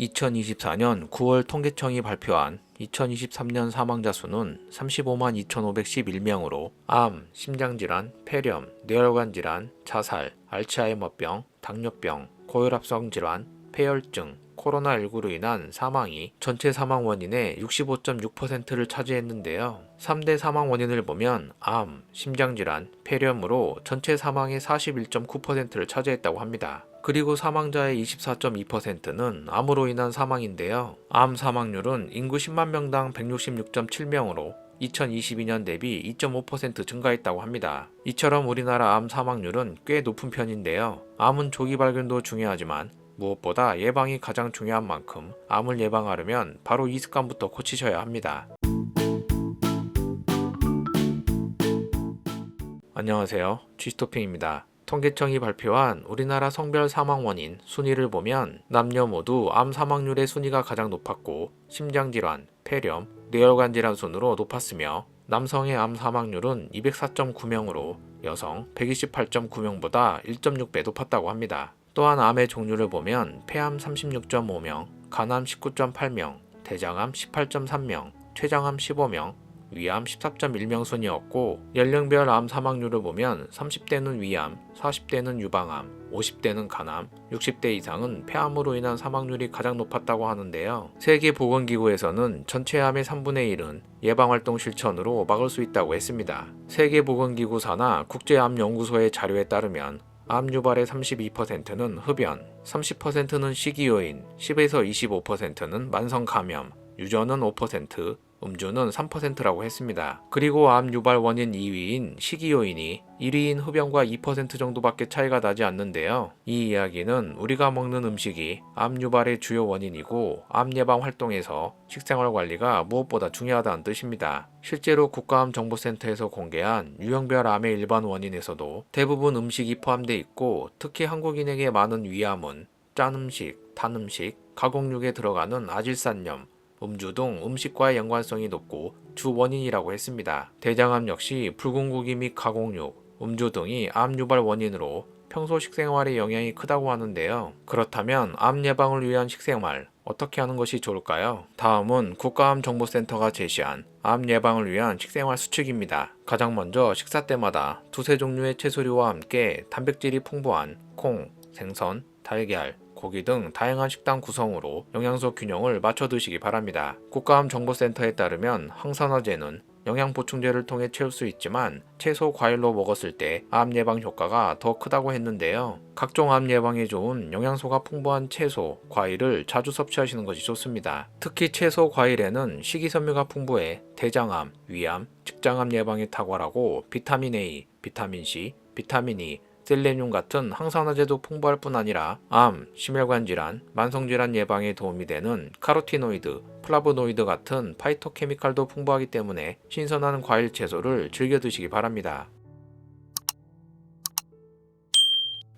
2024년 9월 통계청이 발표한 2023년 사망자 수는 35만 2,511명으로 암, 심장질환, 폐렴, 뇌혈관 질환, 자살, 알츠하이머병, 당뇨병, 고혈압성 질환, 폐혈증, 코로나19로 인한 사망이 전체 사망 원인의 65.6%를 차지했는데요. 3대 사망 원인을 보면 암, 심장질환, 폐렴으로 전체 사망의 41.9%를 차지했다고 합니다. 그리고 사망자의 24.2%는 암으로 인한 사망인데요. 암 사망률은 인구 10만 명당 166.7명으로 2022년 대비 2.5% 증가했다고 합니다. 이처럼 우리나라 암 사망률은 꽤 높은 편인데요. 암은 조기 발견도 중요하지만 무엇보다 예방이 가장 중요한 만큼 암을 예방하려면 바로 이 습관부터 고치셔야 합니다. 안녕하세요. 쥐스토핑입니다. 통계청이 발표한 우리나라 성별 사망 원인 순위를 보면 남녀 모두 암 사망률의 순위가 가장 높았고 심장질환, 폐렴, 뇌혈관 질환 순으로 높았으며 남성의 암 사망률은 204.9명으로 여성 128.9명보다 1.6배 높았다고 합니다. 또한 암의 종류를 보면 폐암 36.5명, 간암 19.8명, 대장암 18.3명, 췌장암 15명, 위암 14.1명 순이었고 연령별 암 사망률을 보면 30대는 위암, 40대는 유방암, 50대는 간암, 60대 이상은 폐암으로 인한 사망률이 가장 높았다고 하는데요. 세계보건기구에서는 전체 암의 3분의 1은 예방활동 실천으로 막을 수 있다고 했습니다. 세계보건기구 산하 국제암연구소의 자료에 따르면 암 유발의 32%는 흡연, 30%는 식이요인, 10에서 25%는 만성 감염, 유전은 5%, 음주는 3%라고 했습니다. 그리고 암 유발 원인 2위인 식이요인이 1위인 흡연과 2% 정도밖에 차이가 나지 않는데요. 이 이야기는 우리가 먹는 음식이 암 유발의 주요 원인이고 암 예방 활동에서 식생활 관리가 무엇보다 중요하다는 뜻입니다. 실제로 국가암정보센터에서 공개한 유형별 암의 일반 원인에서도 대부분 음식이 포함되어 있고 특히 한국인에게 많은 위암은 짠 음식, 탄 음식, 가공육에 들어가는 아질산염, 음주 등 음식과의 연관성이 높고 주 원인이라고 했습니다. 대장암 역시 붉은 고기 및 가공육, 음주 등이 암 유발 원인으로 평소 식생활에 영향이 크다고 하는데요. 그렇다면 암 예방을 위한 식생활 어떻게 하는 것이 좋을까요? 다음은 국가암정보센터가 제시한 암 예방을 위한 식생활 수칙입니다. 가장 먼저 식사 때마다 두세 종류의 채소류와 함께 단백질이 풍부한 콩, 생선, 달걀, 고기 등 다양한 식단 구성으로 영양소 균형을 맞춰 드시기 바랍니다. 국가암정보센터에 따르면 항산화제는 영양보충제를 통해 채울 수 있지만 채소, 과일로 먹었을 때 암 예방 효과가 더 크다고 했는데요. 각종 암 예방에 좋은 영양소가 풍부한 채소, 과일을 자주 섭취하시는 것이 좋습니다. 특히 채소, 과일에는 식이섬유가 풍부해 대장암, 위암, 직장암 예방에 탁월하고 비타민 A, 비타민 C, 비타민 E, 셀레늄 같은 항산화제도 풍부할 뿐 아니라 암, 심혈관 질환, 만성질환 예방에 도움이 되는 카로티노이드, 플라보노이드 같은 파이토케미칼도 풍부하기 때문에 신선한 과일 채소를 즐겨 드시기 바랍니다.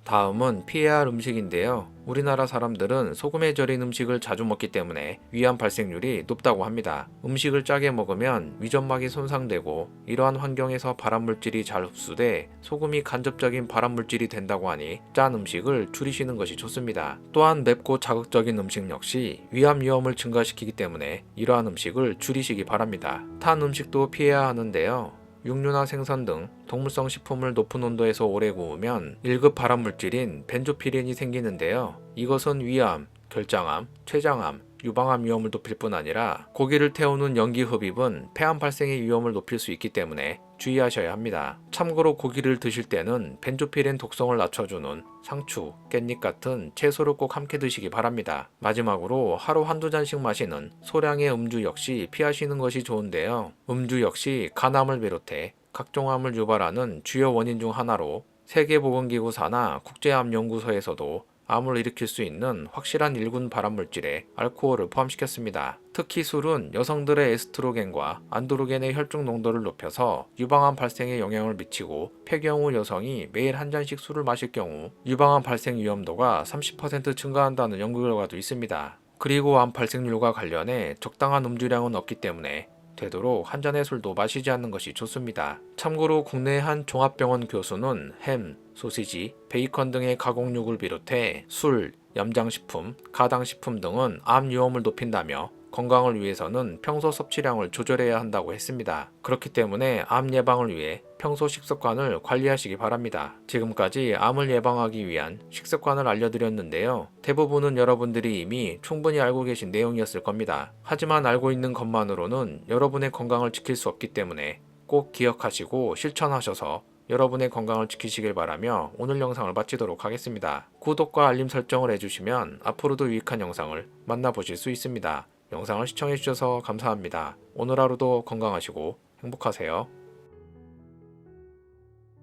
다음은 피해야 할 음식인데요. 우리나라 사람들은 소금에 절인 음식을 자주 먹기 때문에 위암 발생률이 높다고 합니다. 음식을 짜게 먹으면 위점막이 손상되고 이러한 환경에서 발암물질이 잘 흡수돼 소금이 간접적인 발암물질이 된다고 하니 짠 음식을 줄이시는 것이 좋습니다. 또한 맵고 자극적인 음식 역시 위암 위험을 증가시키기 때문에 이러한 음식을 줄이시기 바랍니다. 탄 음식도 피해야 하는데요. 육류나 생선 등 동물성 식품을 높은 온도에서 오래 구우면 1급 발암물질인 벤조피렌이 생기는데요. 이것은 위암, 결장암, 췌장암, 유방암 위험을 높일 뿐 아니라 고기를 태우는 연기 흡입은 폐암 발생의 위험을 높일 수 있기 때문에 주의하셔야 합니다. 참고로 고기를 드실 때는 벤조피렌 독성을 낮춰주는 상추, 깻잎 같은 채소를 꼭 함께 드시기 바랍니다. 마지막으로 하루 한두 잔씩 마시는 소량의 음주 역시 피하시는 것이 좋은데요. 음주 역시 간암을 비롯해 각종 암을 유발하는 주요 원인 중 하나로 세계보건기구 산하 국제암연구소에서도 암을 일으킬 수 있는 확실한 1군 발암물질에 알코올을 포함시켰습니다. 특히 술은 여성들의 에스트로겐과 안드로겐의 혈중 농도를 높여서 유방암 발생에 영향을 미치고 폐경후 여성이 매일 한 잔씩 술을 마실 경우 유방암 발생 위험도가 30% 증가한다는 연구 결과도 있습니다. 그리고 암 발생률과 관련해 적당한 음주량은 없기 때문에 되도록 한 잔의 술도 마시지 않는 것이 좋습니다. 참고로 국내 한 종합병원 교수는 햄, 소시지, 베이컨 등의 가공육을 비롯해 술, 염장식품, 가당식품 등은 암 위험을 높인다며 건강을 위해서는 평소 섭취량을 조절해야 한다고 했습니다. 그렇기 때문에 암 예방을 위해 평소 식습관을 관리하시기 바랍니다. 지금까지 암을 예방하기 위한 식습관을 알려드렸는데요. 대부분은 여러분들이 이미 충분히 알고 계신 내용이었을 겁니다. 하지만 알고 있는 것만으로는 여러분의 건강을 지킬 수 없기 때문에 꼭 기억하시고 실천하셔서 여러분의 건강을 지키시길 바라며 오늘 영상을 마치도록 하겠습니다. 구독과 알림 설정을 해주시면 앞으로도 유익한 영상을 만나보실 수 있습니다. 영상을 시청해주셔서 감사합니다. 오늘 하루도 건강하시고 행복하세요.